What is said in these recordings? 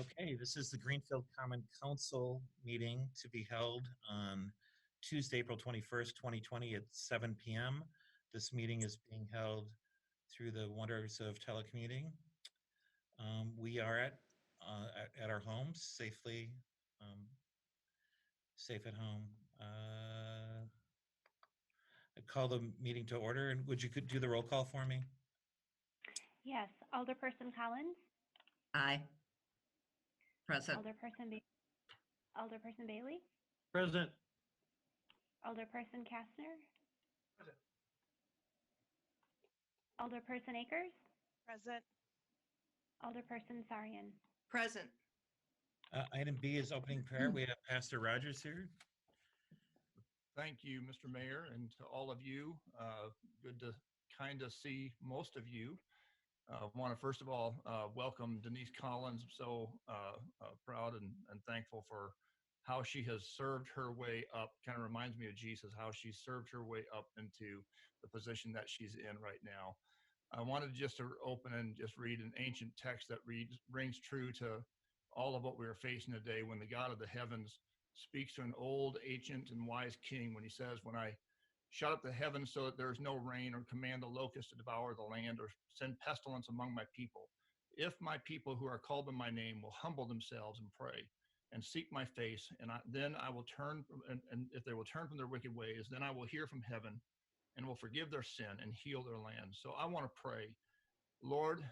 Okay, this is the Greenfield Common Council meeting to be held on Tuesday, April 21st, 2020 at 7 p.m. This meeting is being held through the wonders of telecommuting. We are at our homes, safely, safe at home. I call the meeting to order, and would you could do the roll call for me? Yes, Alderperson Collins, Aye. Present. Alderperson Bailey, Present. Alderperson Kastner, Present. Alderperson Akers, Present. Alderperson Sarian. Present. Item B is opening prayer. We have Pastor Rogers here. Thank you, Mr. Mayor, and to all of you. Good to kind of see most of you. I want to first of all welcome Denise Collins. I'm so proud and thankful for how she has served her way up. Kind of reminds me of Jesus, how she served her way up into the position that she's in right now. I wanted just to open and just read an ancient text that rings true to all of what we are facing today, when the God of the heavens speaks to an old, ancient, and wise king when he says, "When I shut up the heavens so that there is no rain, or command the locust to devour the land, or send pestilence among my people, if my people who are called by my name will humble themselves and pray and seek my face, and then I will turn, and if they will turn from their wicked ways, then I will hear from heaven and will forgive their sin and heal their land." So I want to pray, Lord,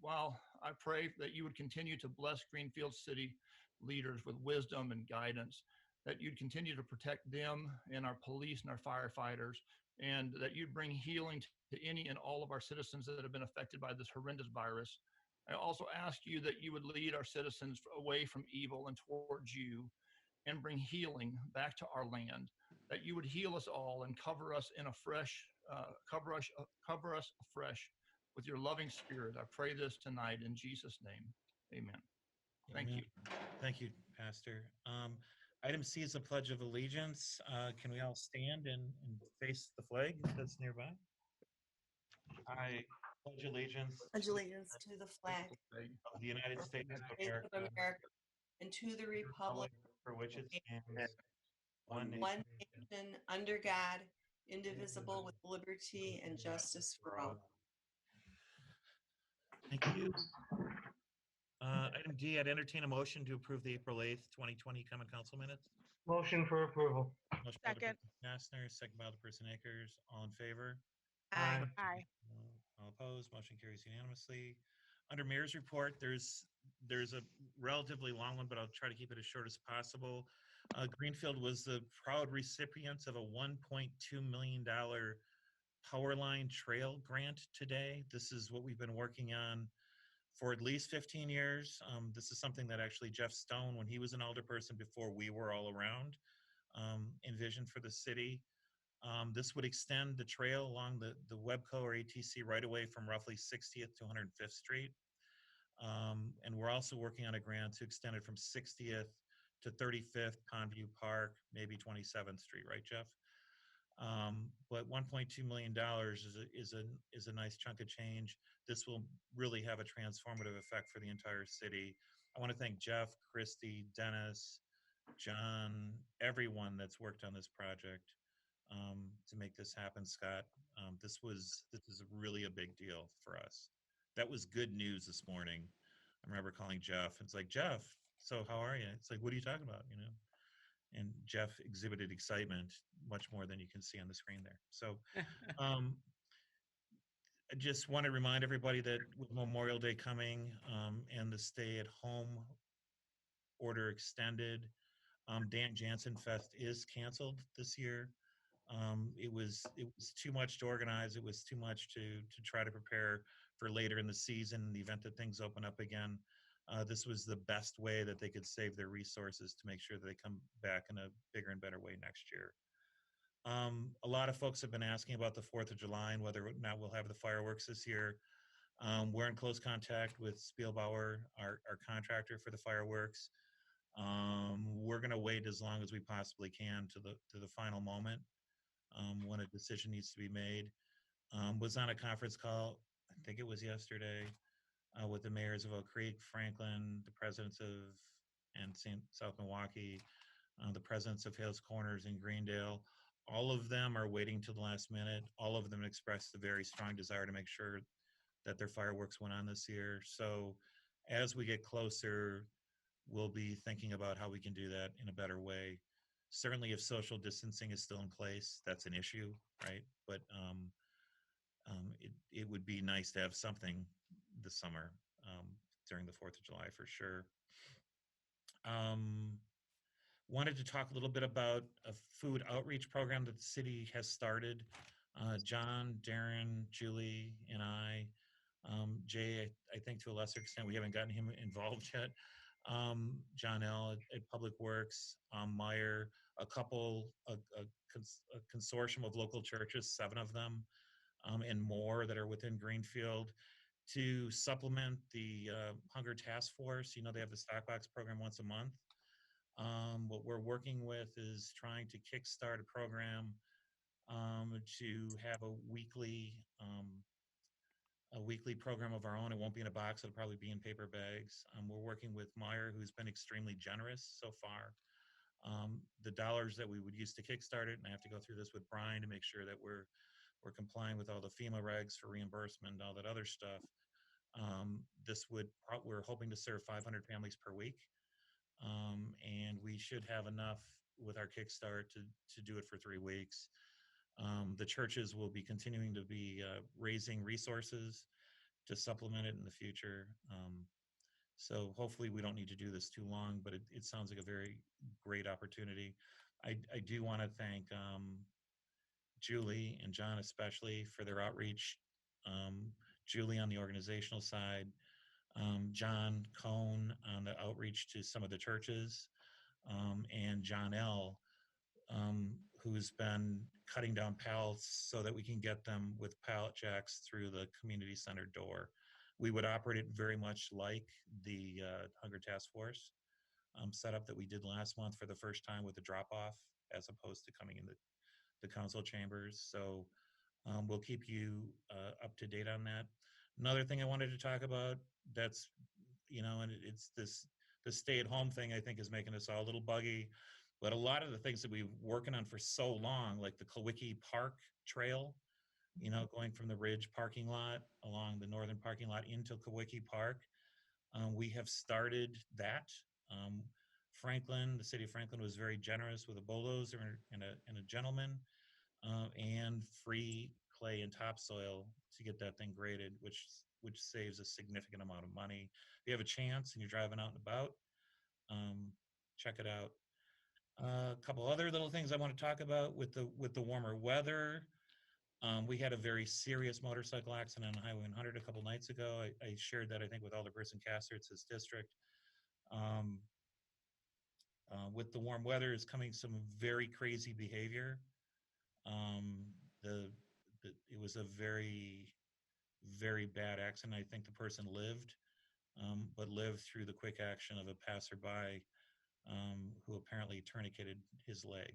while I pray that you would continue to bless Greenfield City leaders with wisdom and guidance, that you'd continue to protect them and our police and our firefighters, and that you'd bring healing to any and all of our citizens that have been affected by this horrendous virus. I also ask you that you would lead our citizens away from evil and towards you, and bring healing back to our land, that you would heal us all and cover us in a fresh, cover us afresh with your loving spirit. I pray this tonight in Jesus' name. Amen. Thank you. Thank you, Pastor. Item C is the Pledge of Allegiance. Can we all stand and face the flag that's nearby? I pledge allegiance Pledge allegiance to the flag of the United States of of America America and to the republic for which it stands, one one nation, nation under God, indivisible, with liberty and justice for all. Thank you. Item D, I'd entertain a motion to approve the April 8th, 2020 Common Council minutes. Motion for approval. Motion by Second. Alderperson Kastner, second by Alderperson Akers. All in favor? Aye. Aye. All opposed? Motion carries unanimously. Under Mayor's report, there's a relatively long one, but I'll try to keep it as short as possible. Greenfield was the proud recipient of a $1.2 million power line trail grant today. This is what we've been working on for at least 15 years. This is something that actually Jeff Stone, when he was an alderperson before we were all around, envisioned for the city. This would extend the trail along the Webco or ATC right away from roughly 60th to 105th Street. And we're also working on a grant to extend it from 60th to 35th, Pondview Park, maybe 27th Street, right, Jeff? But $1.2 million is a nice chunk of change. This will really have a transformative effect for the entire city. I want to thank Jeff, Christy, Dennis, John, everyone that's worked on this project to make this happen. Scott, this is really a big deal for us. That was good news this morning. I remember calling Jeff. It's like, Jeff, so how are you? It's like, what are you talking about? You know. And Jeff exhibited excitement much more than you can see on the screen there. So I just want to remind everybody that with Memorial Day coming and the stay-at-home order extended, Dan Jansen Fest is canceled this year. It was too much to organize. It was too much to try to prepare for later in the season, in the event that things open up again. This was the best way that they could save their resources to make sure that they come back in a bigger and better way next year. A lot of folks have been asking about the 4th of July and whether or not we'll have the fireworks this year. We're in close contact with Spielbauer, our contractor for the fireworks. We're going to wait as long as we possibly can to the final moment when a decision needs to be made. Was on a conference call, I think it was yesterday, with the mayors of Oak Creek, Franklin, the presidents of and South Milwaukee, the presidents of Hales Corners and Greendale. All of them are waiting till the last minute. All of them expressed a very strong desire to make sure that their fireworks went on this year. So as we get closer, we'll be thinking about how we can do that in a better way. Certainly, if social distancing is still in place, that's an issue, right? But it would be nice to have something this summer during the 4th of July for sure. Wanted to talk a little bit about a food outreach program that the city has started. John, Darren, Julie, and I, Jay, I think to a lesser extent, we haven't gotten him involved yet. John L. at Public Works, Meyer, a consortium of local churches, 7 of them, and more that are within Greenfield to supplement the Hunger Task Force. You know, they have the Stock Box program once a month. What we're working with is trying to kickstart a program to have a weekly program of our own. It won't be in a box. It'll probably be in paper bags. We're working with Meyer, who's been extremely generous so far. The dollars that we would use to kickstart it, and I have to go through this with Brian to make sure that we're complying with all the FEMA regs for reimbursement and all that other stuff. We're hoping to serve 500 families per week. And we should have enough with our Kickstart to do it for 3 weeks. The churches will be continuing to be raising resources to supplement it in the future. So hopefully we don't need to do this too long, but it sounds like a very great opportunity. I do want to thank Julie and John especially for their outreach. Julie on the organizational side, John Cohn on the outreach to some of the churches, and John L., who's been cutting down pallets so that we can get them with pallet jacks through the community center door. We would operate it very much like the Hunger Task Force setup that we did last month for the first time with the drop-off, as opposed to coming in the council chambers. So we'll keep you up to date on that. Another thing I wanted to talk about that's, and it's the stay-at-home thing I think is making us all a little buggy. But a lot of the things that we've been working on for so long, like the Kawicki Park Trail, going from the Ridge parking lot along the northern parking lot into Kawicki Park, we have started that. The city of Franklin was very generous with a bulldozer and a gentleman, and free clay and topsoil to get that thing graded, which saves a significant amount of money. If you have a chance and you're driving out and about, check it out. A couple other little things I want to talk about with the warmer weather. We had a very serious motorcycle accident on Highway 100 a couple nights ago. I shared that, I think, with Alderperson Castor. It's his district. With the warm weather is coming some very crazy behavior. It was a very, very bad accident. I think the person lived, but lived through the quick action of a passerby who apparently tourniqueted his leg.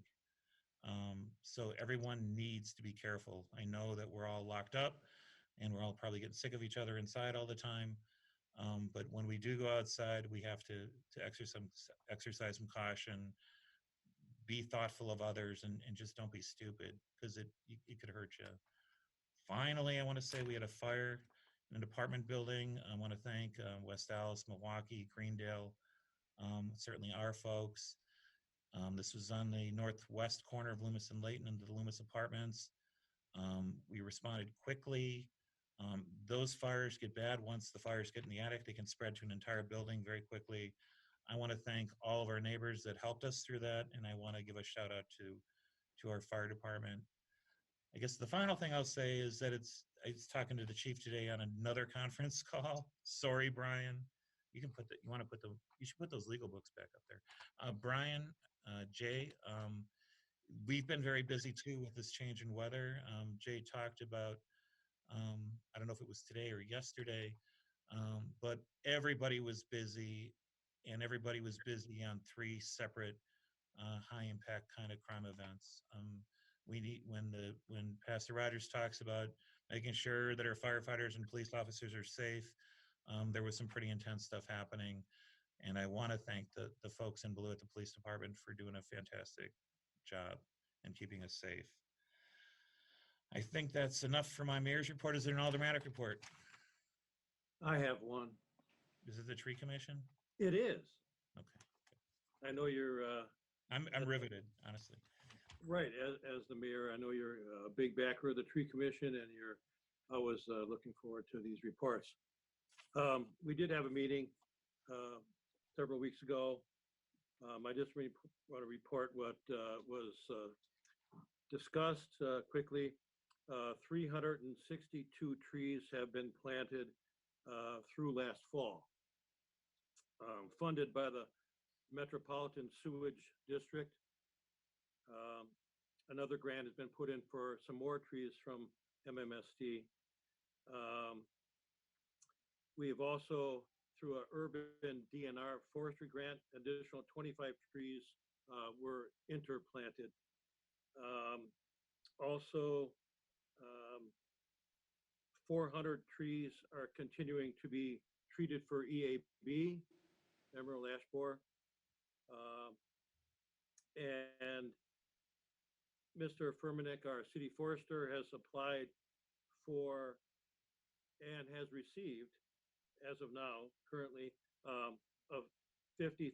So everyone needs to be careful. I know that we're all locked up and we're all probably getting sick of each other inside all the time. But when we do go outside, we have to exercise some caution, be thoughtful of others, and just don't be stupid, because it could hurt you. Finally, I want to say we had a fire in an apartment building. I want to thank West Allis, Milwaukee, Greendale, certainly our folks. This was on the northwest corner of Loomis and Layton into the Loomis Apartments. We responded quickly. Those fires get bad once the fires get in the attic. They can spread to an entire building very quickly. I want to thank all of our neighbors that helped us through that, and I want to give a shout out to our fire department. I guess the final thing I'll say is that I was talking to the chief today on another conference call. Sorry, Brian. You should put those legal books back up there. Brian, Jay, we've been very busy too with this change in weather. Jay talked about, I don't know if it was today or yesterday, but everybody was busy, and everybody was busy on 3 separate high impact kind of crime events. When Pastor Rogers talks about making sure that our firefighters and police officers are safe, There was some pretty intense stuff happening, and I want to thank the folks in blue at the police department for doing a fantastic job and keeping us safe. I think that's enough for my mayor's report. Is there an aldermanic report? I have one. Is it the tree commission? It is. Okay. I know you're I'm riveted, honestly. right. As the mayor, I know you're a big backer of the tree commission, and you're always looking forward to these reports. We did have a meeting several weeks ago. I just want to report what was discussed quickly. 362 trees have been planted through last fall, funded by the Metropolitan Sewage District. Another grant has been put in for some more trees from MMSD. We have also, through an urban DNR forestry grant, additional 25 trees were interplanted. Also, 400 trees are continuing to be treated for EAB, emerald ash borer. And Mr. Furmanek, our city forester, has applied for and has received, as of now, currently, a $50,000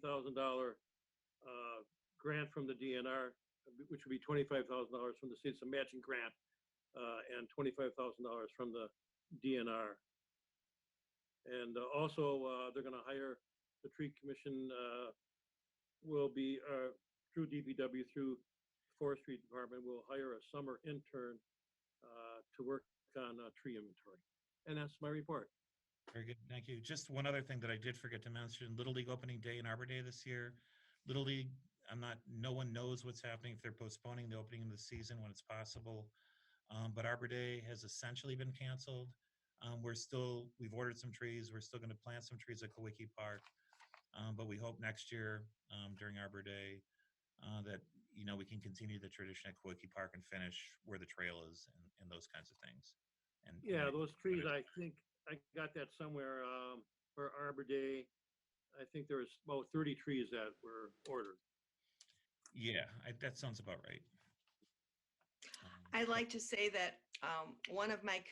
grant from the DNR, which would be $25,000 from the state. It's a matching grant, and $25,000 from the DNR. And also, they're going to hire, the tree commission will be, through DPW, through forestry department, will hire a summer intern to work on tree inventory. And that's my report. Very good, thank you. Just one other thing that I did forget to mention, Little League opening day and Arbor Day this year. Little League, no one knows what's happening, if they're postponing the opening of the season when it's possible. But Arbor Day has essentially been canceled. We've ordered some trees. We're still going to plant some trees at Kawiki Park. But we hope next year during Arbor Day that, we can continue the tradition at Kawiki Park and finish where the trail is and those kinds of things. And Yeah, those trees, I think I got that somewhere for Arbor Day. I think there was about 30 trees that were ordered. Yeah, that sounds about right. I'd like to say that one of my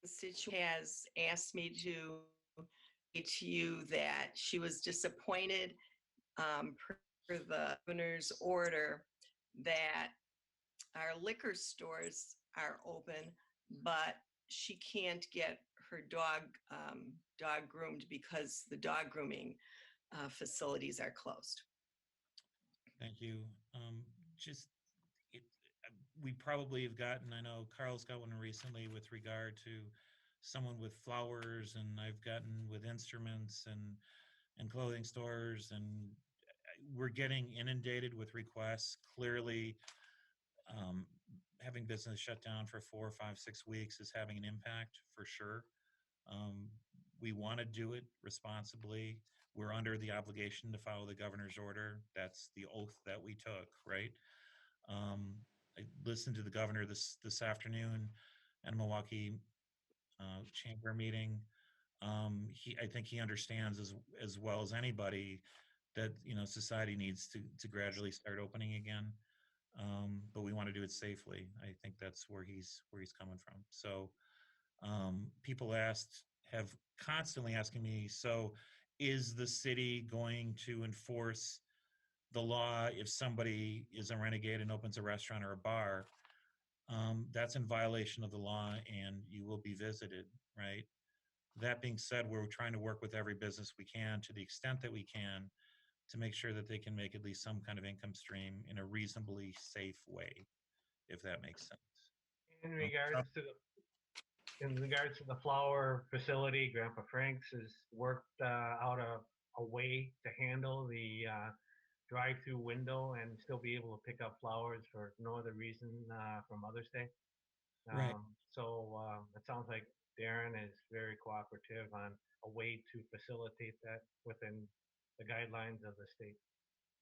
constituents has asked me to say to you that she was disappointed per the governor's order that our liquor stores are open, but she can't get her dog groomed because the dog grooming facilities are closed. Thank you. We probably have gotten, I know Carl's got one recently with regard to someone with flowers, and I've gotten with instruments and clothing stores, and we're getting inundated with requests. Clearly, having business shut down for 4, 5, 6 weeks is having an impact for sure. We want to do it responsibly. We're under the obligation to follow the governor's order. That's the oath that we took, right? I listened to the governor this afternoon at a Milwaukee chamber meeting. I think he understands as well as anybody that society needs to gradually start opening again. But we want to do it safely. I think that's where he's coming from. So people have constantly asking me, so is the city going to enforce the law if somebody is a renegade and opens a restaurant or a bar? That's in violation of the law, and you will be visited, right? That being said, we're trying to work with every business we can to the extent that we can to make sure that they can make at least some kind of income stream in a reasonably safe way, if that makes sense. In regards to the flower facility, Grandpa Frank's has worked out a way to handle the drive-through window and still be able to pick up flowers for no other reason for Mother's Day. Right. So it sounds like Darren is very cooperative on a way to facilitate that within the guidelines of the state.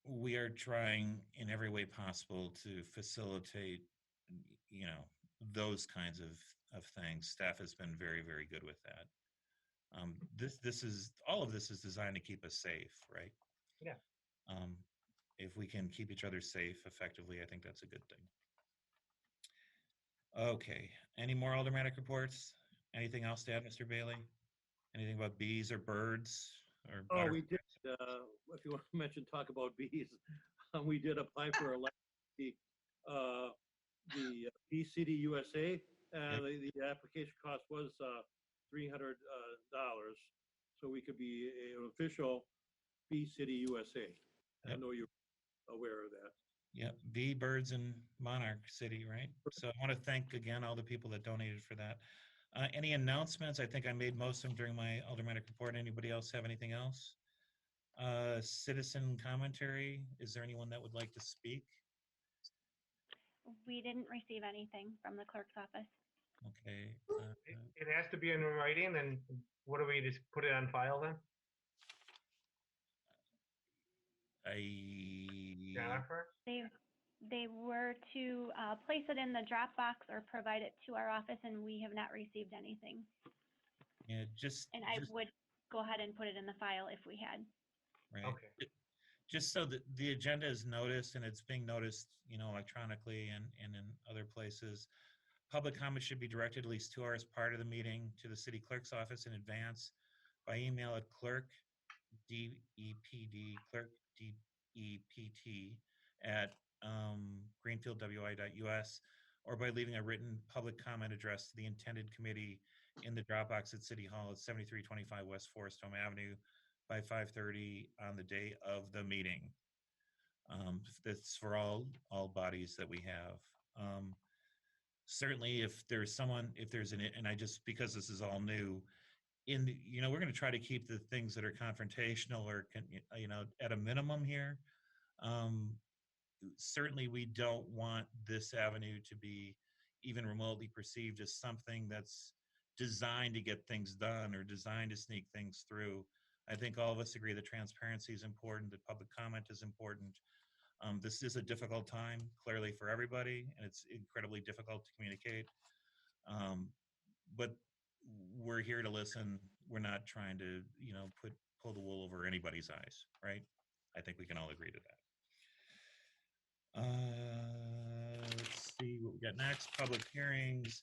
We are trying in every way possible to facilitate, those kinds of things. Staff has been very, very good with that. All of this is designed to keep us safe, right? Yeah. Um, if we can keep each other safe effectively, I think that's a good thing. Okay, any more aldermanic reports? Anything else to add, Mr. Bailey? Anything about bees or birds or Oh, we butterflies? did, if you want to mention, talk about bees, we did apply for a the Bee City USA. Yep. The application cost was $300, so we could be an official Bee City USA. I Yep. know you're aware of that. Yep, bee, birds, and Monarch City, right? So I want to thank again all the people that donated for that. Any announcements? I think I made most of them during my aldermanic report. Anybody else have anything else? Citizen commentary. Is there anyone that would like to speak? We didn't receive anything from the clerk's office. Okay. It has to be in writing, and what do we just put it on file then? Jennifer? They were to place it in the Dropbox or provide it to our office, and we have not received anything. Yeah, just And I would go ahead and put it in the file if we had. right. Okay. Just so that the agenda is noticed and it's being noticed, electronically and in other places. Public comment should be directed at least 2 hours prior to the meeting to the city clerk's office in advance by email at clerk DEPT at greenfieldwi.us, or by leaving a written public comment address to the intended committee in the Dropbox at City Hall at 7325 West Forest Home Avenue by 5:30 on the day of the meeting. That's for all bodies that we have. Certainly, if there's and I just, because this is all new, we're going to try to keep the things that are confrontational or at a minimum here. Certainly we don't want this avenue to be even remotely perceived as something that's designed to get things done or designed to sneak things through. I think all of us agree that transparency is important, that public comment is important. This is a difficult time, clearly, for everybody, and it's incredibly difficult to communicate. But we're here to listen. We're not trying to, pull the wool over anybody's eyes, right? I think we can all agree to that. Let's see what we got next. Public hearings.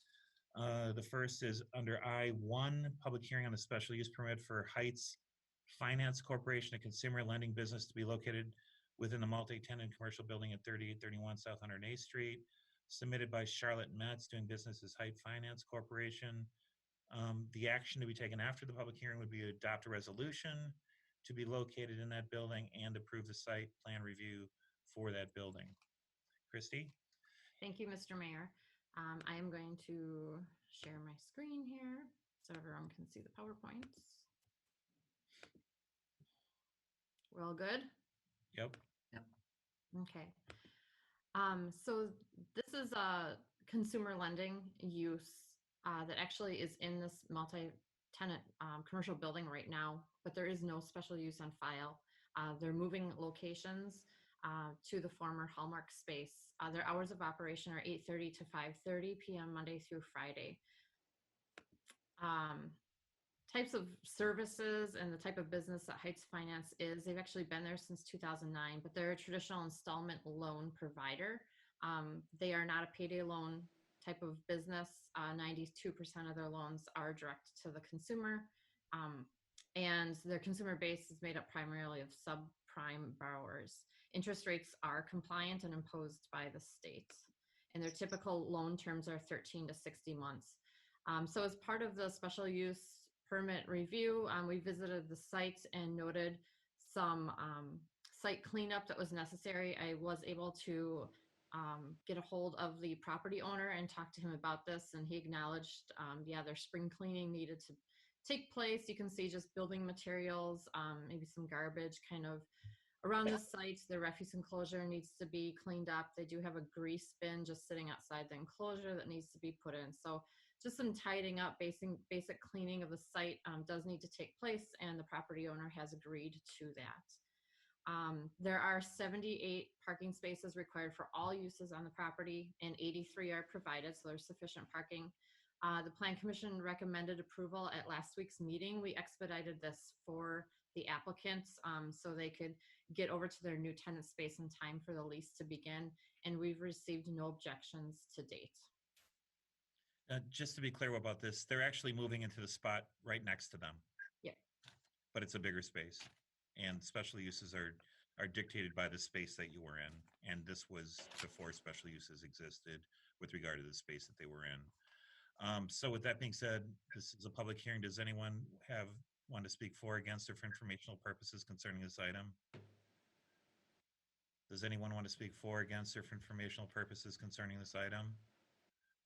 The first is under I-1, public hearing on the special use permit for Heights Finance Corporation, a consumer lending business to be located within the multi-tenant commercial building at 3831 South 108th Street, submitted by Charlotte Metz, doing business as Heights Finance Corporation. The action to be taken after the public hearing would be to adopt a resolution to be located in that building and approve the site plan review for that building. Christy? Thank you, Mr. Mayor. I am going to share my screen here so everyone can see the PowerPoints. We're all good? Yep. Okay. So this is a consumer lending use that actually is in this multi-tenant commercial building right now, but there is no special use on file. They're moving locations to the former Hallmark space. Their hours of operation are 8:30 to 5:30 p.m. Monday through Friday. Types of services and the type of business that Heights Finance is, they've actually been there since 2009, but they're a traditional installment loan provider. They are not a payday loan type of business. 92% of their loans are direct to the consumer. And their consumer base is made up primarily of subprime borrowers. Interest rates are compliant and imposed by the state. And their typical loan terms are 13 to 60 months. So as part of the special use permit review, we visited the site and noted some site cleanup that was necessary. I was able to get a hold of the property owner and talk to him about this, and he acknowledged, their spring cleaning needed to take place. You can see just building materials, maybe some garbage kind of around the site. The refuse enclosure needs to be cleaned up. They do have a grease bin just sitting outside the enclosure that needs to be put in. So just some tidying up, basic cleaning of the site does need to take place, and the property owner has agreed to that. There are 78 parking spaces required for all uses on the property, and 83 are provided, so there's sufficient parking. The Plan Commission recommended approval at last week's meeting. We expedited this for the applicants so they could get over to their new tenant space in time for the lease to begin, and we've received no objections to date. Just to be clear about this, they're actually moving into the spot right next to them. Yeah. But it's a bigger space, and special uses are dictated by the space that you were in. And this was before special uses existed with regard to the space that they were in. So with that being said, this is a public hearing. Does anyone want to speak for, against, or for informational purposes concerning this item? Does anyone want to speak for, against, or for informational purposes concerning this item?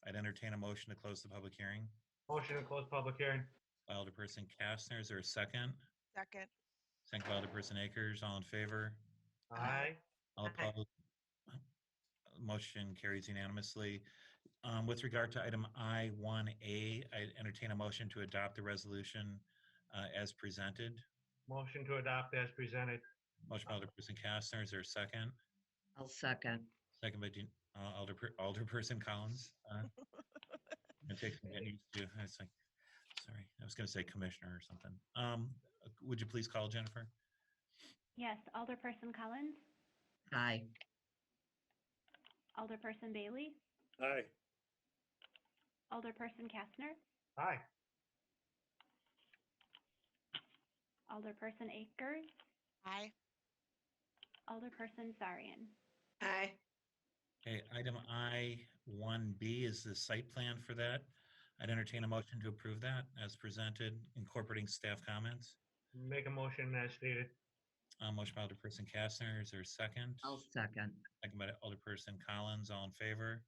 I'd entertain a motion to close the public hearing. Motion to close public hearing. By Alderperson Kastner, is there a second? Second. Second by Alderperson Akers, all in favor? Aye. All Aye. opposed? Motion carries unanimously. With regard to item I1A, I entertain a motion to adopt the resolution as presented. Motion to adopt as presented. Motion by Alderperson Kastner, is there a second? I'll second. Second by Alderperson Collins. I'm gonna take some getting used to. I was like, sorry, I was going to say commissioner or something. Would you please call, Jennifer? Yes, Alderperson Collins, Aye. Alderperson Bailey, Aye. Alderperson Kastner, Aye. Alderperson Akers, Aye. Alderperson Zarian. Aye. Okay, item I1B is the site plan for that. I'd entertain a motion to approve that as presented, incorporating staff comments. Make a motion as stated. Motion by Alderperson Kastner, is there a second? I'll second. Second by Alderperson Collins, all in favor?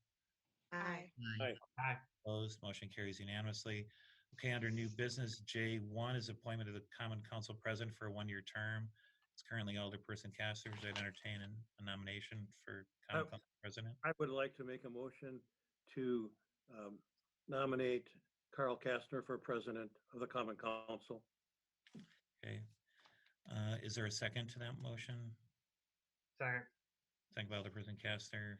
Aye. Aye. Aye. Opposed, motion carries unanimously. Okay, under new business, J1 is appointment of the Common Council President for a one-year term. It's currently Alderperson Kastner. I'd entertain a nomination for Common Council President. I would like to make a motion to nominate Carl Kastner for president of the Common Council. Okay. Is there a second to that motion? Second. Second by Alderperson Kastner.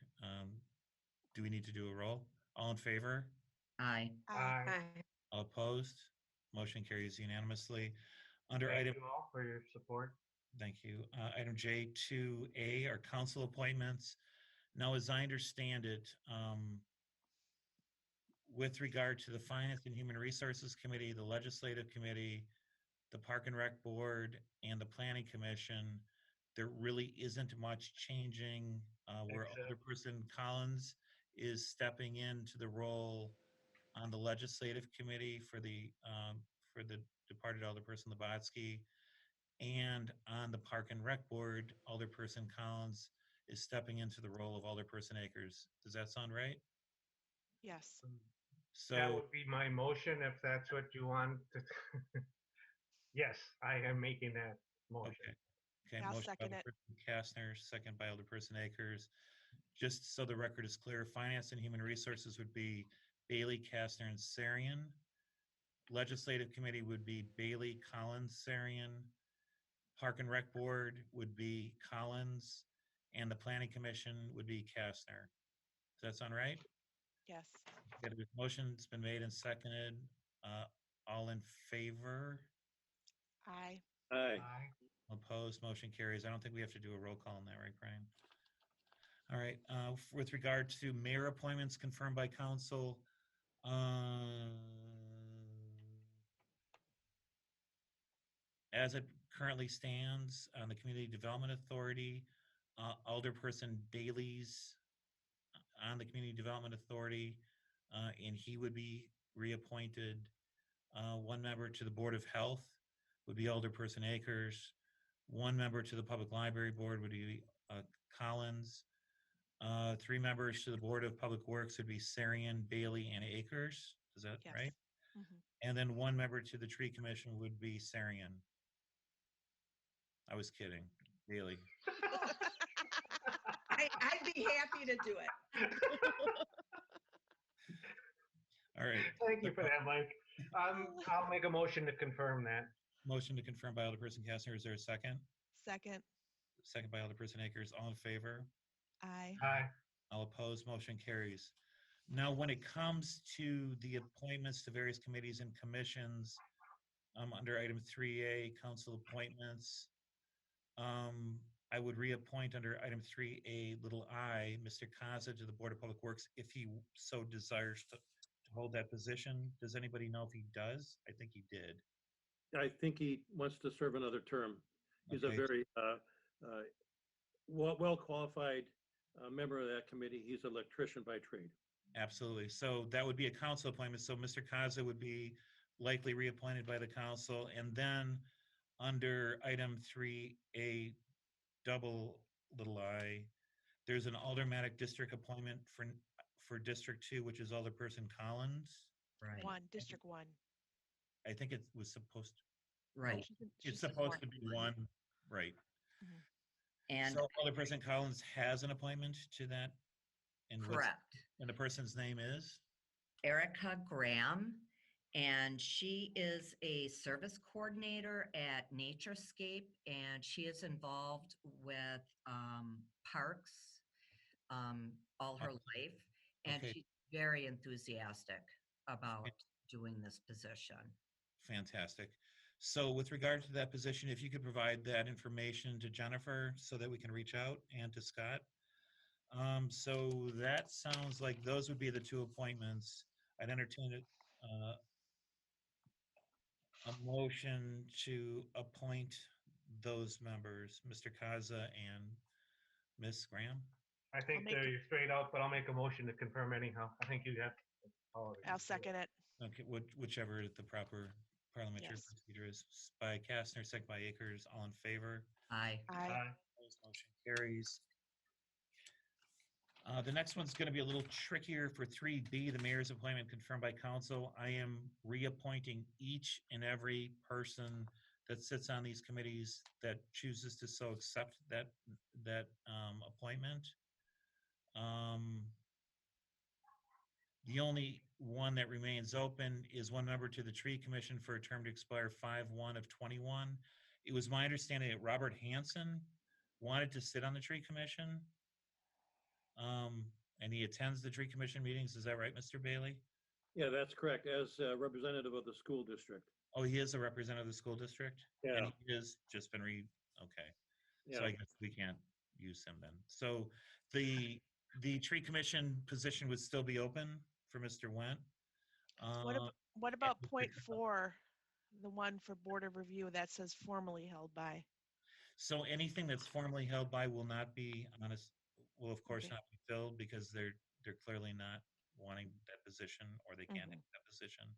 Do we need to do a roll? All in favor? Aye. Aye. Aye. All opposed? Motion carries unanimously. Under Thank item, you all for your support. thank you. Item J2A are council appointments. Now, as I understand it, with regard to the Finance and Human Resources Committee, the Legislative Committee, the Park and Rec Board, and the Planning Commission, there really isn't much changing where Except- Alderperson Collins is stepping into the role on the Legislative Committee for the departed Alderperson Labatsky, and on the Park and Rec Board, Alderperson Collins is stepping into the role of Alderperson Akers. Does that sound right? Yes. That So, would be my motion if that's what you want. Yes, I am making that motion. okay. Okay, I'll motion by second it. Alderperson Kastner, second by Alderperson Akers. Just so the record is clear, Finance and Human Resources would be Bailey, Kastner, and Sarian. Legislative Committee would be Bailey, Collins, Sarian. Park and Rec Board would be Collins, and the Planning Commission would be Kastner. Does that sound right? Yes. Okay, the motion's been made and seconded. All in favor? Aye. Aye. Aye. Opposed, motion carries. I don't think we have to do a roll call on that, right, Brian? All right, with regard to mayor appointments confirmed by council, as it currently stands on the Community Development Authority, Alderperson Bailey's on the Community Development Authority, and he would be reappointed. One member to the Board of Health would be Alderperson Akers. One member to the Public Library Board would be Collins. 3 members to the Board of Public Works would be Sarian, Bailey, and Akers. Is that Yes. right? Mhm. And then 1 member to the Tree Commission would be Sarian. I was kidding. Bailey. I'd be happy to do it. All right. Thank you for that, Mike. I'll make a motion to confirm that. Motion to confirm by Alderperson Kastner. Is there a second? Second. Second by Alderperson Akers. All in favor? Aye. Aye. All opposed, motion carries. Now, when it comes to the appointments to various committees and commissions, under item 3A, council appointments, I would reappoint under item 3A, little I, Mr. Kaza to the Board of Public Works if he so desires to hold that position. Does anybody know if he does? I think he did. I think he wants to serve another term. He's a Okay. very well-qualified member of that committee. He's an electrician by trade. Absolutely. So that would be a council appointment. So Mr. Kaza would be likely reappointed by the council. And then under item 3A, double little I, there's an aldermanic district appointment for District 2, which is Alderperson Collins. Right. District 1. I think it was supposed, Right. it's supposed to be one, right. And So Alderperson Collins has an appointment to that? And correct. And the person's name is? Erica Graham, and she is a service coordinator at Naturescape, and she is involved with parks all her life, and Okay. she's very enthusiastic about doing this position. Fantastic. So with regard to that position, if you could provide that information to Jennifer so that we can reach out, and to Scott. So that sounds like those would be the two appointments. I'd entertain a motion to appoint those members, Mr. Kaza and Ms. Graham. I think make they're straight out, but I'll make a motion to confirm anyhow. I think you have. I'll second it. Okay, whichever the proper parliamentary Yes. procedure is. By Kastner, second by Akers, all in favor? Aye. Aye. Opposed, motion carries. The next one's going to be a little trickier for 3B, the mayor's appointment confirmed by council. I am reappointing each and every person that sits on these committees that chooses to so accept that appointment. The only one that remains open is one member to the Tree Commission for a term to expire 5/1 of 21. It was my understanding that Robert Hansen wanted to sit on the Tree Commission. And he attends the Tree Commission meetings. Is that right, Mr. Bailey? Yeah, that's correct. As a representative of the school district. Oh, he is a representative of the school district? Yeah. And he has just been okay. So Yeah. I guess we can't use him then. So the Tree Commission position would still be open for Mr. Went. What about point 4, the one for Board of Review that says formally held by? So anything that's formally held by will not be will of course Okay. not be filled because they're clearly not wanting that position or they can't take that position.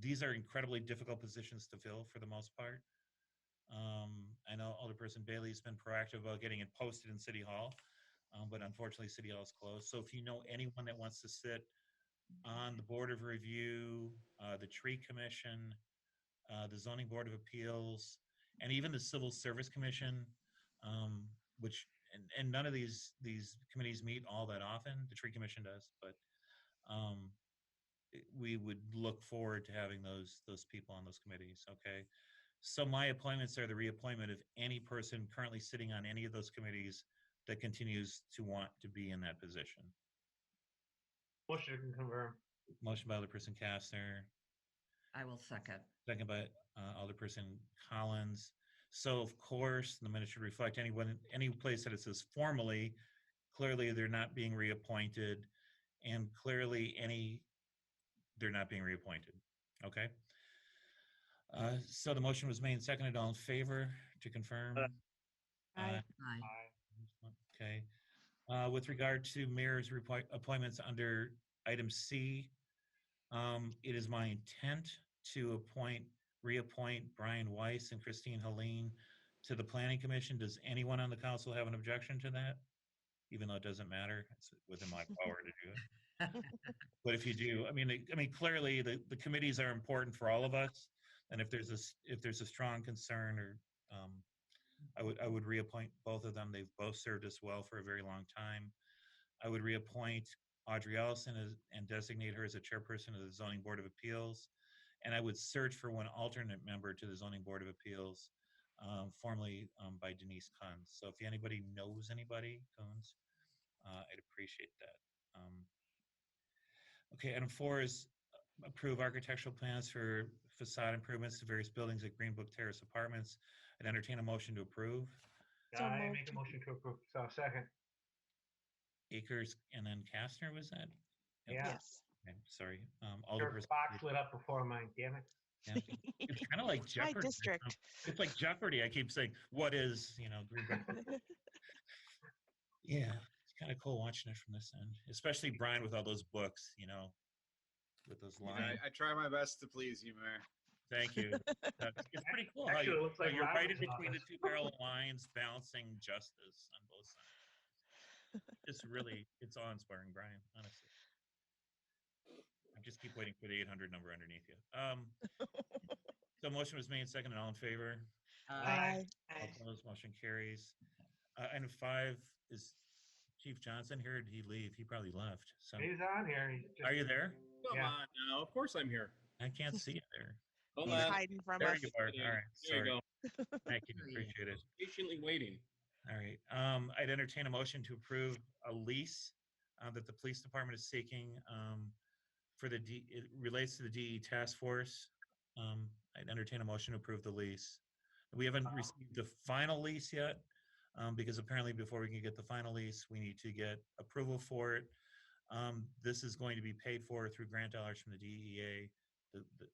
These are incredibly difficult positions to fill for the most part. I know Alderperson Bailey's been proactive about getting it posted in City Hall, but unfortunately City Hall is closed. So if you know anyone that wants to sit on the Board of Review, the Tree Commission, the Zoning Board of Appeals, and even the Civil Service Commission, which and none of these committees meet all that often. The Tree Commission does, but we would look forward to having those people on those committees. Okay, so my appointments are the reappointment of any person currently sitting on any of those committees that continues to want to be in that position. Motion to confirm. Motion by Alderperson Kastner, I will second. second by Alderperson Collins. So of course, the minute should reflect any place that it says formally, clearly they're not being reappointed, and clearly they're not being reappointed. Okay. So the motion was made and seconded. All in favor to confirm? Aye. Aye. Okay. With regard to mayor's appointments under item C, it is my intent to reappoint Brian Weiss and Christine Helene to the Planning Commission. Does anyone on the council have an objection to that? Even though it doesn't matter, it's within my power to do it. But if you do, I mean, clearly the committees are important for all of us. And if there's a strong concern, or I would reappoint both of them. They've both served us well for a very long time. I would reappoint Audrey Ellison and designate her as a chairperson of the Zoning Board of Appeals. And I would search for one alternate member to the Zoning Board of Appeals, formerly by Denise Kunz. So if anybody knows anybody, Kunz, I'd appreciate that. Okay, item 4 is approve architectural plans for facade improvements to various buildings at Green Book Terrace Apartments. I'd entertain a motion to approve. So I make moved. a motion to approve. So second. Akers and then Kastner, was that? Yeah. Yes. Okay, sorry. Your Alderperson. box lit up before mine, damn it. Yeah. It's kind of like It's my Jeopardy. district. It's like Jeopardy. I keep saying, what is, Green Book? Yeah, it's kind of cool watching it from this end, especially Brian with all those books, with those You know, lines. I try my best to please you, Mayor. Thank you. It's pretty cool how Actually, it looks like you're right in Robin's between the office. two parallel lines, balancing justice on both sides. It's awe-inspiring, Brian, honestly. I just keep waiting for the 800 number underneath you. So motion was made, second, and all in favor? Aye. All opposed, motion carries. Item 5 is Chief Johnson here. Did he leave? He probably left. So, He's on here. He's just, are you there? Come Yeah. on now. Of course I'm here. I can't see you there. Hold He's on. hiding from There us. you are. All right. There you Sorry. go. Thank you. There he is. Appreciate it. Patiently waiting. All right. I'd entertain a motion to approve a lease that the police department is seeking for it relates to the DE task force. I'd entertain a motion to approve the lease. We haven't received the final lease yet because apparently before we can get the final lease, we need to get approval for it. This is going to be paid for through grant dollars from the DEA.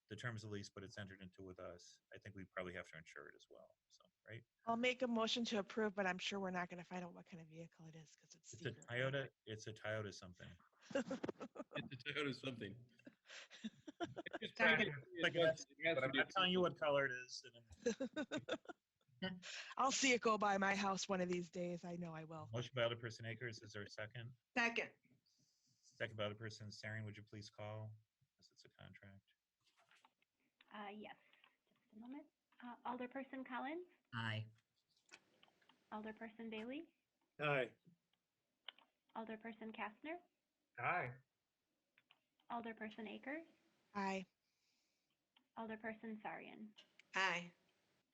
The terms of the lease, but it's entered into with us. I think we probably have to insure it as well. So, right? I'll make a motion to approve, but I'm sure we're not going to find out what kind of vehicle it is because it's It's secret. a Toyota. It's a Toyota something. It's a Toyota something. It's just Second. it has But to I'm be not telling you what color it is. I'll see it go by my house one of these days. I know I will. Motion by Alderperson Akers. Is there a second? Second. Second by Alderperson Sarian. Would you please call? Because it's a contract. Yes, just a moment. Alderperson Collins, Aye. Alderperson Bailey, Aye. Alderperson Kastner, Aye. Alderperson Akers, Aye. Alderperson Sarian. Aye.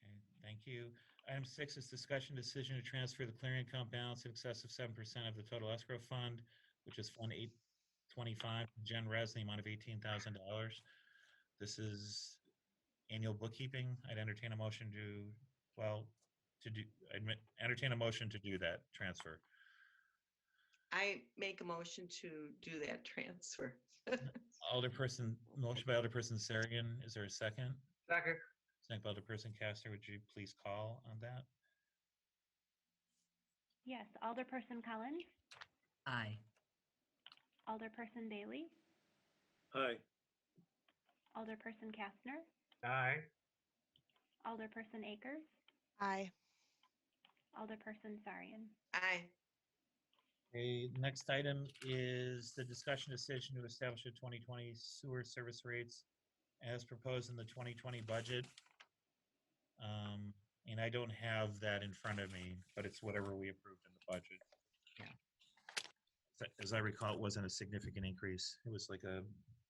Okay, thank you. Item 6 is discussion decision to transfer the clearing account balance in excess of 7% of the total escrow fund, which is Fund 825, Gen Res, in the amount of $18,000. This is annual bookkeeping. I'd entertain a motion entertain a motion to do that transfer. I make a motion to do that transfer. Motion by Alderperson Sarian. Is there a second? Second. Second by Alderperson Kastner. Would you please call on that? Yes, Alderperson Collins, Aye. Alderperson Bailey, Aye. Alderperson Kastner, Aye. Alderperson Akers, Aye. Alderperson Sarian. Aye. Okay, next item is the discussion decision to establish the 2020 sewer service rates as proposed in the 2020 budget. And I don't have that in front of me, but it's whatever we approved in the budget. Yeah. As I recall, it wasn't a significant increase. It was like a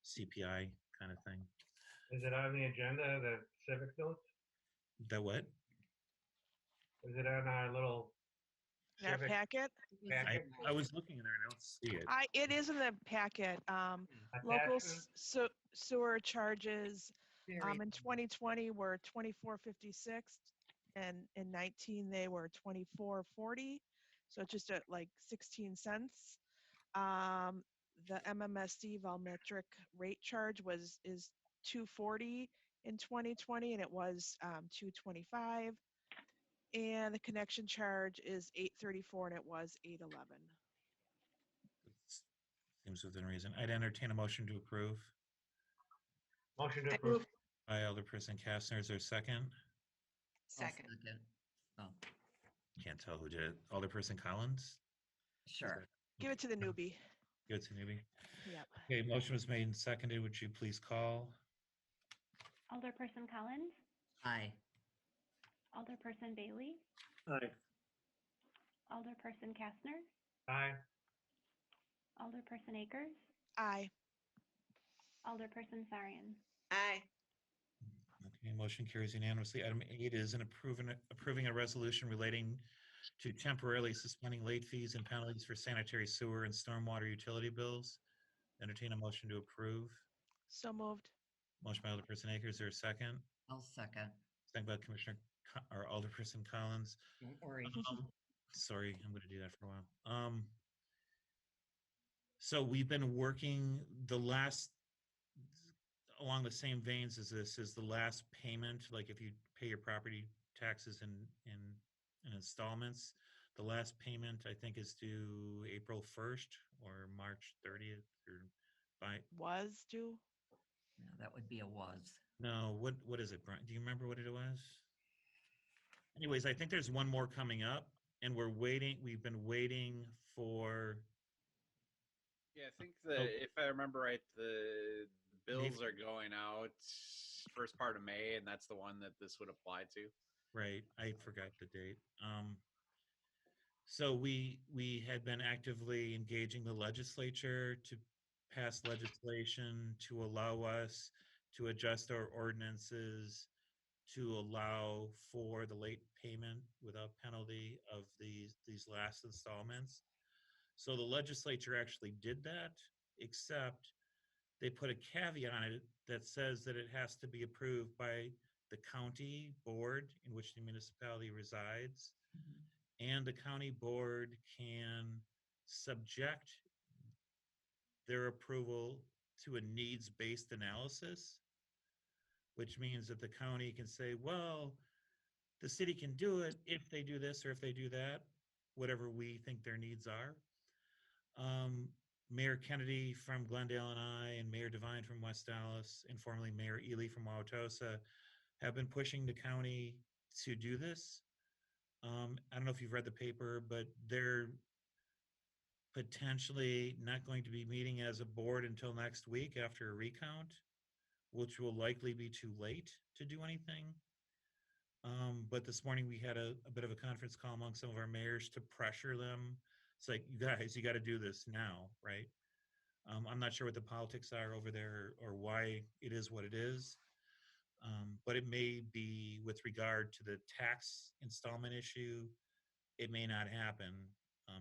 CPI kind of thing. Is it on the agenda, the civic notes? That what? Is it on our little In our civic packet? packet? I was looking in there and I don't see it. It is in the packet. Local Attachment? sewer charges Very in 2020 were 24.56, and in 19 they were 24.40. So it's just at like 16 cents. The MMSD volumetric rate charge is 240 in 2020, and it was 225. And the connection charge is 834, and it was 811. Seems within reason. I'd entertain a motion to approve. Motion to I approve. move. By Alderperson Kastner. Is there a second? I'll Second. Oh, Can't tell who did it. Alderperson Collins? sure. Give it to the newbie. Good to newbie. Yep. Okay, motion was made and seconded. Would you please call? Alderperson Collins, Aye. Alderperson Bailey, Aye. Alderperson Kastner, Aye. Alderperson Akers, Aye. Alderperson Sarian. Aye. Okay, motion carries unanimously. Item 8 is approving a resolution relating to temporarily suspending late fees and penalties for sanitary sewer and stormwater utility bills. Entertain a motion to approve. So moved. Motion by Alderperson Akers, is there a second? I'll second. Second by Commissioner, or Alderperson Collins. Don't worry. Sorry, I'm gonna do that for a while. So we've been working along the same veins as this is the last payment, like if you pay your property taxes in installments, the last payment I think is due April 1st or March 30th or by, Was due. Yeah, that would be a was. no, what is it, Brian? Do you remember what it was? Anyways, I think there's one more coming up and we've been waiting for, Yeah, I think that if I remember right, the bills Maybe. are going out first part of May, and that's the one that this would apply to. right, I forgot the date. So we had been actively engaging the legislature to pass legislation to allow us to adjust our ordinances to allow for the late payment without penalty of these last installments. So the legislature actually did that, except they put a caveat on it that says that it has to be approved by the county board in which the municipality resides. And the county board can subject their approval to a needs-based analysis, which means that the county can say, well, the city can do it if they do this or if they do that, whatever we think their needs are. Mayor Kennedy from Glendale and I, and Mayor Devine from West Dallas, and formerly Mayor Ely from Wauwatosa, have been pushing the county to do this. I don't know if you've read the paper, but they're potentially not going to be meeting as a board until next week after a recount, which will likely be too late to do anything. But this morning we had a bit of a conference call among some of our mayors to pressure them. It's like, you guys, you got to do this now, right? I'm not sure what the politics are over there or why it is what it is. But it may be with regard to the tax installment issue, it may not happen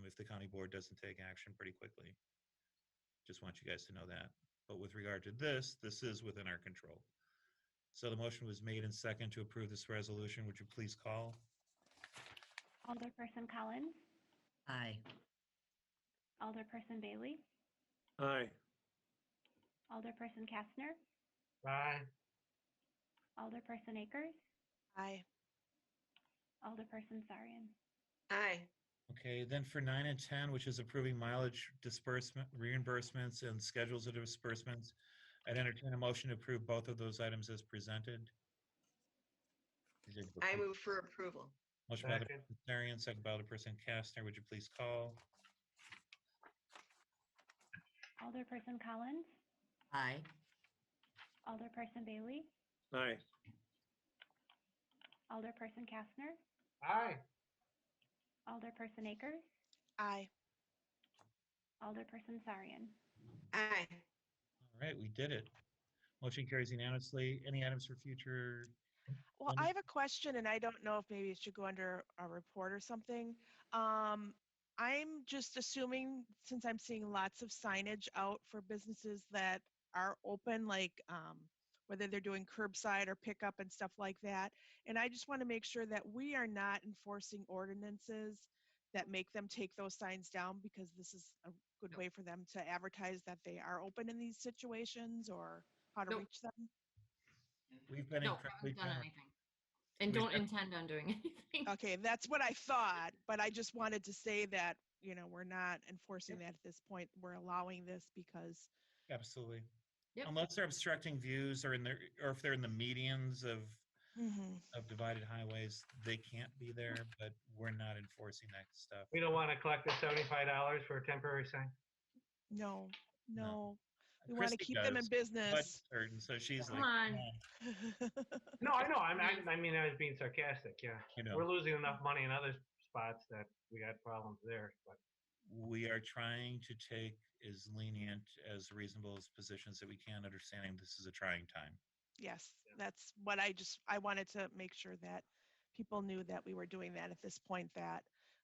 if the county board doesn't take action pretty quickly. Just want you guys to know that. But with regard to this is within our control. So the motion was made and second to approve this resolution. Would you please call? Alderperson Collins, Aye. Alderperson Bailey, Aye. Alderperson Kastner, Aye. Alderperson Akers, Aye. Alderperson Sarian. Aye. Okay, then for 9 and 10, which is approving mileage disbursement, reimbursements, and schedules of disbursements, I'd entertain a motion to approve both of those items as presented. I move for approval. Motion by Second. Alderperson Sarian, second by Alderperson Kastner. Would you please call? Alderperson Collins, Aye. Alderperson Bailey, Aye. Alderperson Kastner, Aye. Alderperson Akers, Aye. Alderperson Sarian. Aye. All right, we did it. Motion carries unanimously. Any items for future? Well, Wendy? I have a question, and I don't know if maybe it should go under a report or something. I'm just assuming, since I'm seeing lots of signage out for businesses that are open, like whether they're doing curbside or pickup and stuff like that. And I just want to make sure that we are not enforcing ordinances that make them take those signs down, because this is a good way for them to advertise that they are open in these situations or how to Nope. reach them. We've been No, incredibly haven't done generous. anything. And We've don't done- intend on doing anything. Okay, that's what I thought, but I just wanted to say that, we're not enforcing that at this point. We're allowing this because, Absolutely. Yep. Unless they're obstructing views or if they're in the medians of divided highways, they can't be there, but we're not enforcing that stuff. We don't want to collect the $75 for a temporary sign. no. No. We want to Christy keep them in does, business. But certain, so she's Come like, on. "Come on." No, I know. I mean, I was being sarcastic. Yeah. You know. We're losing enough money in other spots that we got problems there. But We are trying to take as lenient as reasonable as positions that we can, understanding this is a trying time. Yes, that's what I wanted to make sure that people knew that we were doing that at this point, that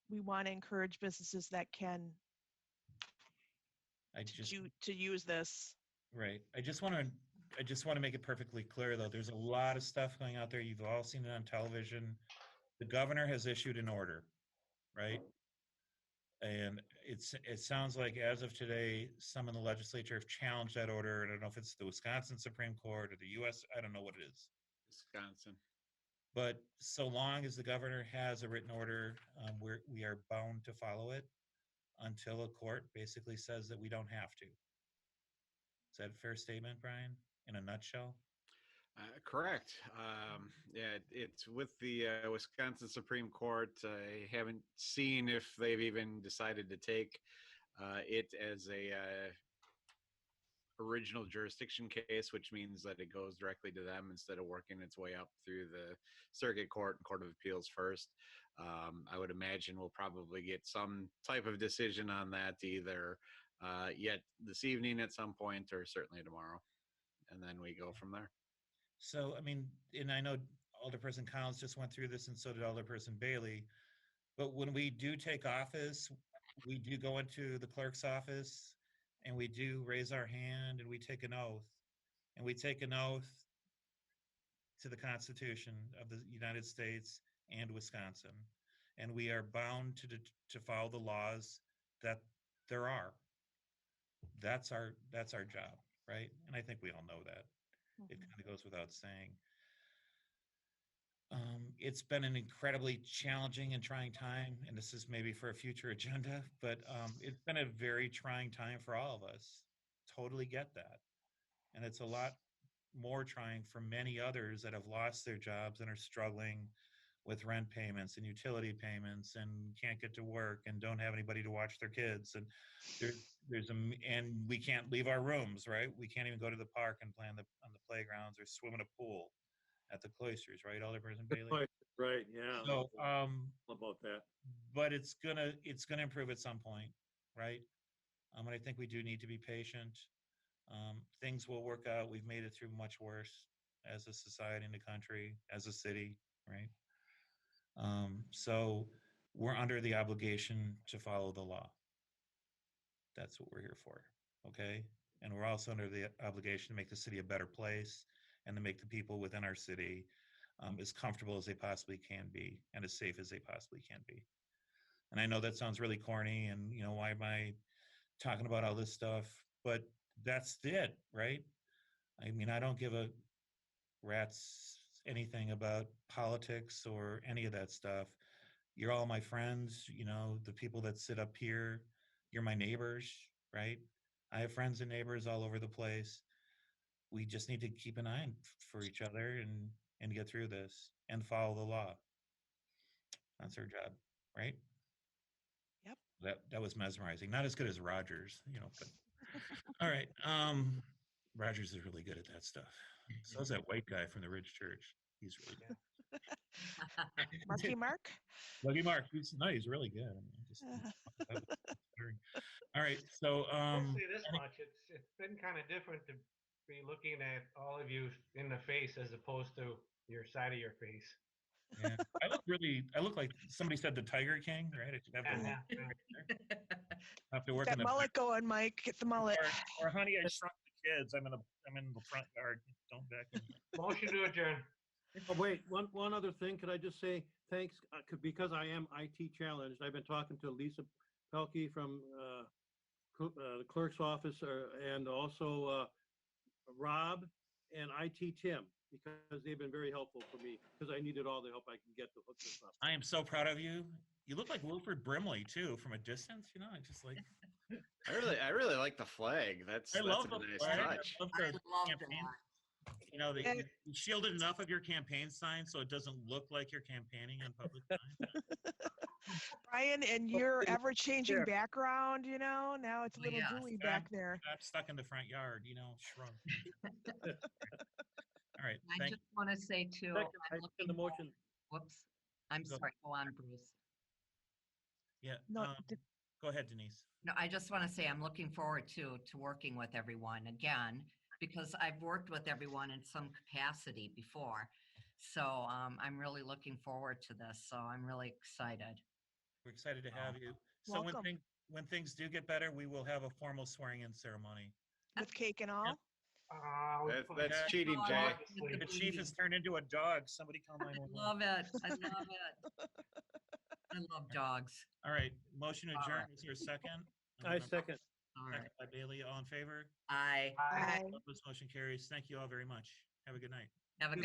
we want to encourage businesses that can I just, to use this. right. I just want to make it perfectly clear, though. There's a lot of stuff going out there. You've all seen it on television. The governor has issued an order, right? And it sounds like as of today, some in the legislature have challenged that order. I don't know if it's the Wisconsin Supreme Court or the U.S. I don't know what it is. Wisconsin. But so long as the governor has a written order, we are bound to follow it until a court basically says that we don't have to. Is that a fair statement, Brian, in a nutshell? Correct. Yeah, it's with the Wisconsin Supreme Court. I haven't seen if they've even decided to take it as a original jurisdiction case, which means that it goes directly to them instead of working its way up through the circuit court and court of appeals first. I would imagine we'll probably get some type of decision on that either yet this evening at some point or certainly tomorrow. And then we go from there. So, I mean, and I know Alderperson Collins just went through this and so did Alderperson Bailey. But when we do take office, we do go into the clerk's office and we do raise our hand and we take an oath. And we take an oath to the Constitution of the United States and Wisconsin. And we are bound to follow the laws that there are. That's our job, right? And I think we all know that. It kind of goes without saying. It's been an incredibly challenging and trying time, and this is maybe for a future agenda, but it's been a very trying time for all of us. Totally get that. And it's a lot more trying for many others that have lost their jobs and are struggling with rent payments and utility payments and can't get to work and don't have anybody to watch their kids. And and we can't leave our rooms, right? We can't even go to the park and play on the playgrounds or swim in a pool at the cloisters, right? Alderperson Bailey? Right, yeah. So, About that. but it's gonna improve at some point, right? And I think we do need to be patient. Things will work out. We've made it through much worse as a society in the country, as a city, right? So we're under the obligation to follow the law. That's what we're here for, okay? And we're also under the obligation to make the city a better place and to make the people within our city as comfortable as they possibly can be and as safe as they possibly can be. And I know that sounds really corny and, you know, why am I talking about all this stuff? But that's it, right? I mean, I don't give a rat's anything about politics or any of that stuff. You're all my friends, you know, the people that sit up here, you're my neighbors, right? I have friends and neighbors all over the place. We just need to keep an eye for each other and get through this and follow the law. That's our job, right? Yep. That was mesmerizing. Not as good as Rogers, you know, but all right. Rogers is really good at that stuff. So is that white guy from the Ridge Church. He's really good. Marky Mark? Lucky Mark. He's really good. I mean, just, all right. So I'll say this much: it's been kind of different to be looking at all of you in the face as opposed to your side of your face. Yeah. I look like somebody said the Tiger King, right? I should have to work That on the mullet going, Mike. Get the mullet. Or honey, I shrunk the kids. I'm in the front yard. Don't back in. Motion to adjourn. Oh, wait, one other thing. Could I just say thanks, because I am IT challenged. I've been talking to Lisa Pelkey from the clerk's office and also Rob and IT Tim, because they've been very helpful for me because I needed all the help I can get to hook this up. I am so proud of you. You look like Wilford Brimley too, from a distance. You know, I just like. I really like the flag. That's I love a the nice flag. touch. I love I the love campaign. that. You know, you shielded enough of your campaign sign so it doesn't look like you're campaigning on public time. Brian, and your ever-changing background, you know, now it's a little yes. gooey back there. I'm stuck in the front yard, you know, shrunk. All right. I just want to say too, Second, I I'm second looking the forward- motion. Whoops. I'm Go. sorry. Go on, Bruce. Yeah. No, Go ahead, Denise. No, I just want to say I'm looking forward to working with everyone again, because I've worked with everyone in some capacity before. So I'm really looking forward to this. So I'm really excited. We're excited to have you. So Welcome. when things do get better, we will have a formal swearing-in ceremony. With cake and all? That's Yeah. cheating, Oh, I Jay. love it with The the chief has turned into a dog. Somebody call I 911. love it. I love it. I love dogs. All right, motion to All adjourn. right. Is there a second? I second. All right. Second by Bailey. All in favor? I Aye. Opposed, motion carries. Thank you all very much. Have a good night. have a good